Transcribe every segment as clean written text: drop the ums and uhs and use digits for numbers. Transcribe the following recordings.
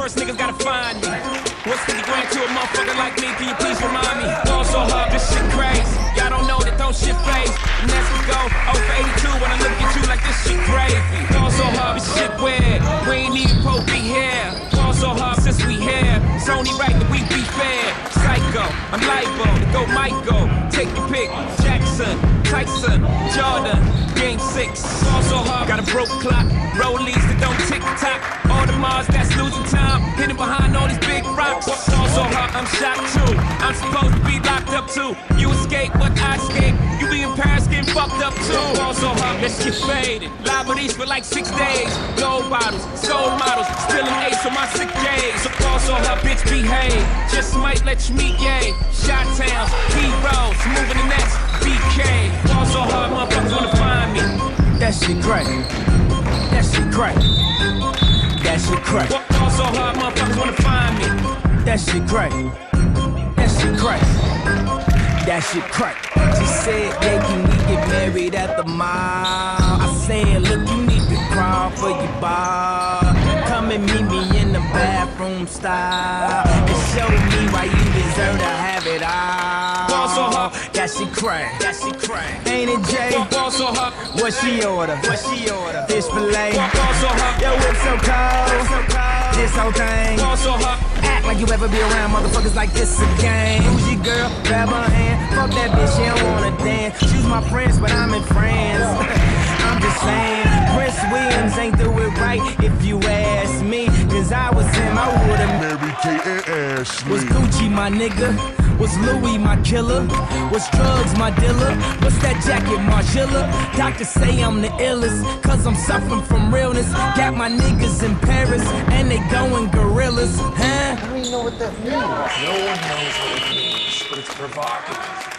First niggas gotta find me. What's 50 grand to a motherfucker like me? Can you please remind me? Ball so hard, this shit crazy. Y'all don't know that don't shit phase. And that's we go 0 for 82 when I look at you like this shit gravy. Ball so hard, this shit weird. We ain't even supposed to be here. Ball so hard since we here. It's only right that we be fair. Psycho, I'm liable to go Michael. Take your pick. Jackson, Tyson, Jordan. Game 6. Ball so hard, got a broke clock. Rollies that don't tick tock. All the Mars that's losing time. Hidden behind all these big rocks. Ball so hard, I'm shocked too. I'm supposed to be locked up too. You escape, but I escape. You be in Paris getting fucked up too. Ball so hard, that shit faded. Liberties for like 6 days. Gold bottles, soul models. Still an ace on my sick days. So ball so hard, bitch behave. Just might let you meet yay. Shot towns, heroes, moving the next BK. Ball so hard, motherfuckers wanna find me. That shit crack. That shit crack. That shit crack. Ball so hard, motherfuckers wanna find me. That shit crack. That shit crack. That shit crack. She said, yeah, can we get married at the mall? I said, look, you need to crawl for your bar. Come and meet me in the bathroom style and show me why you deserve to have it all. Ball so hard, that shit crack. That shit crack. Ain't it Jay? Ball so hard. What she order? What she order? Fish fillet. Ball so hard. Yo, whip so cold. This whole thing. Ball so hard. Act like you ever be around motherfuckers like this again. Who's your girl? Grab her hand. Fuck that bitch, she don't wanna dance. She's my friends, but I'm in France. I'm just saying, Prince Williams ain't do it right if you ask me. Cause I was him, I would've Mary-Kate and Ashley. Was Gucci my nigga? Was Louis my killer? Was drugs my dealer? What's that jacket, Margilla? Doctors say I'm the illest, cause I'm suffering from realness. Got my niggas in Paris, and they going gorillas, huh? I don't even know what that means. No one knows what it means, but it's provocative.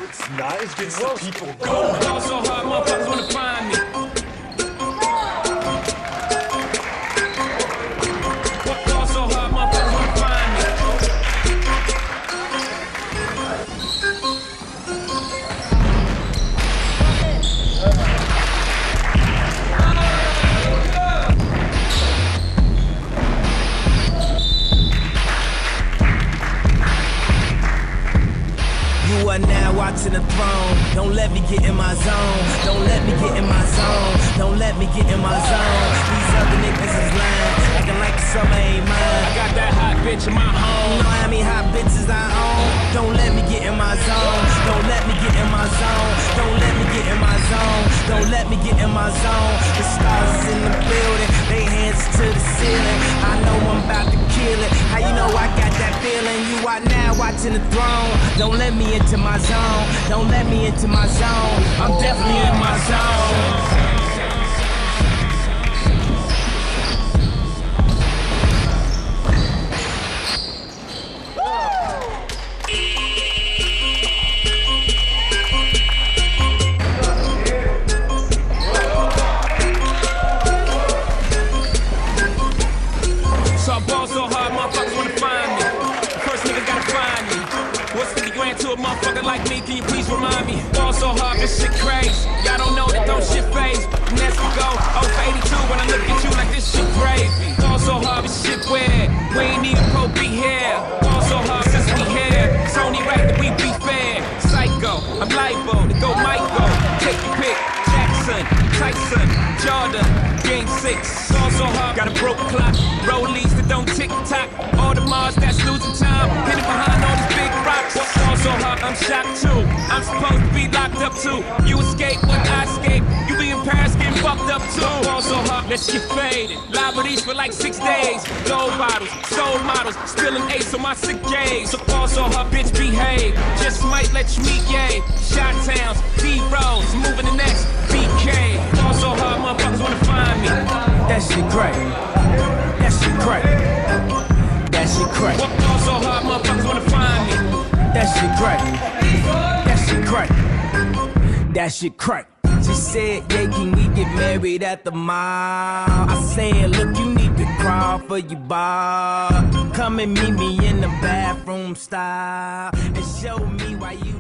It's not. It gets the people going. Ball so hard, motherfuckers wanna find me. Ball so hard, motherfuckers wanna find me. You are now watching the throne. Don't let me get in my zone. Don't let me get in my zone. Don't let me get in my zone. These other niggas is lying, acting like the summer ain't mine. I got that hot bitch in my home. You know how many hot bitches I own? Don't let me get in my zone. Don't let me get in my zone. Don't let me get in my zone. Don't let me get in my zone. The stars is in the building, they hands to the ceiling. I know I'm about to kill it. How you know I got that feeling? You are now watching the throne. Don't let me into my zone. Don't let me into my zone. I'm definitely in my zone. So I ball so hard, motherfuckers wanna find me. First niggas gotta find me. What's 50 grand to a motherfucker like me? Can you please remind me? Ball so hard, this shit crazy. Y'all don't know that don't shit phase. And that's we go 0 for 82 when I look at you like this shit gravy. Ball so hard, this shit weird. We ain't even supposed to be here. Ball so hard since we here. It's only right that we be fair. Psycho, I'm liable to go Michael. Take your pick. Jackson, Tyson, Jordan. Game 6. Ball so hard, got a broke clock. Rollies that don't tick tock. All the Mars that's losing time. Hidden behind all these big rocks. Ball so hard, I'm shocked too. I'm supposed to be locked up too. You escape, but I escape. You be in Paris getting fucked up too. Ball so hard, let's get faded. Liberties for like 6 days. Gold bottles, soul models. Still an ace on my sick days. So ball so hard, bitch behave. Just might let you meet yay. Shot towns, heroes, moving the next BK. Ball so hard, motherfuckers wanna find me. That shit crack. That shit crack. That shit crack. Ball so hard, motherfuckers wanna find me. That shit crack. That shit crack. That shit crack. She said, yeah, can we get married at the mall? I said, look, you need to crawl for your bar. Come and meet me in the bathroom style and show me why you